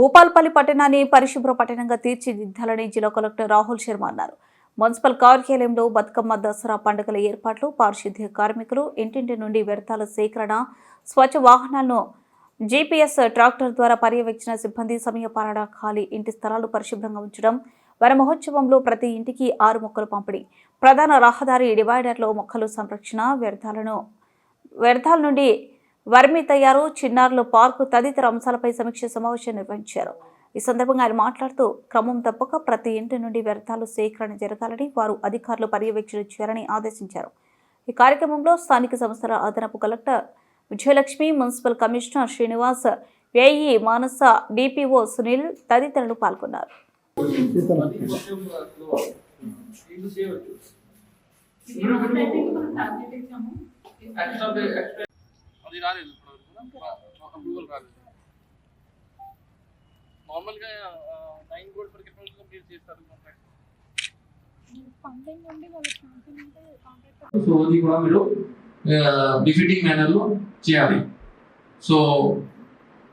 భూపాల్పల్లి పట్టణాన్ని పరిశుభ్ర పట్టణంగా తీర్చిదిద్దాలని జిల్లా కలెక్టర్ రాహుల్ శర్మ అన్నారు. మున్సిపల్ కార్యాలయంలో బతుకమ్మ దసరా పండుగల ఏర్పాట్లు, పారిశుద్ధ్య కార్మికులు ఇంటింటి నుండి వ్యర్థాల సేకరణ, స్వచ్ఛ వాహనాలను జీపీఎస్ ట్రాక్టర్ ద్వారా పర్యవేక్షణ సిబ్బంది సమయపాలన, ఖాళీ ఇంటి స్థలాలు పరిశుభ్రంగా ఉంచడం, వన మహోత్సవంలో ప్రతి ఇంటికి 6 మొక్కలు పంపిణీ, ప్రధాన రహదారి డివైడర్లో మొక్కలు సంరక్షణ, వ్యర్థాల నుండి వర్మి తయారు, చిన్నారుల పార్కు తదితర అంశాలపై సమీక్ష సమావేశం నిర్వహించారు. ఈ సందర్భంగా ఆయన మాట్లాడుతూ క్రమం తప్పక ప్రతి ఇంటి నుండి వ్యర్థాలు సేకరణ జరగాలని వారు అధికారులు పర్యవేక్షణ చేయాలని ఆదేశించారు. ఈ కార్యక్రమంలో స్థానిక సంస్థల అదనపు collector Vijayalakshmi, municipal commissioner Srinivas, AE Manasa, DPO Sunil తదితరులు పాల్గొన్నారు. నార్మల్గా 9 crores వరకు ఎప్పుడు కంప్లీట్ చేస్తారు కాంట్రాక్ట్. ఫండింగ్ నుండి వాళ్ళకి శాంక్షన్ ఉంటే కాంట్రాక్ట్ సో అది కూడా మీరు బిఫిటింగ్ మేనర్లో చేయాలి. సో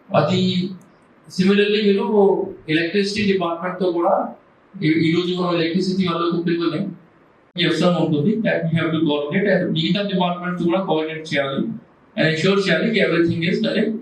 అది సిమిలర్లీ మీరు ఎలక్ట్రిసిటీ డిపార్ట్మెంట్తో కూడా ఈరోజు మనం ఎలక్ట్రిసిటీ వాళ్ళకు ప్రివల్ అవసరం ఉంటుంది. That you have to coordinate and మిగతా డిపార్ట్మెంట్స్ కూడా కోఆర్డినేట్ చేయాలి అండ్ ఎన్షూర్ చేయాలి ఎవ్రీథింగ్ ఇస్ కరెక్ట్.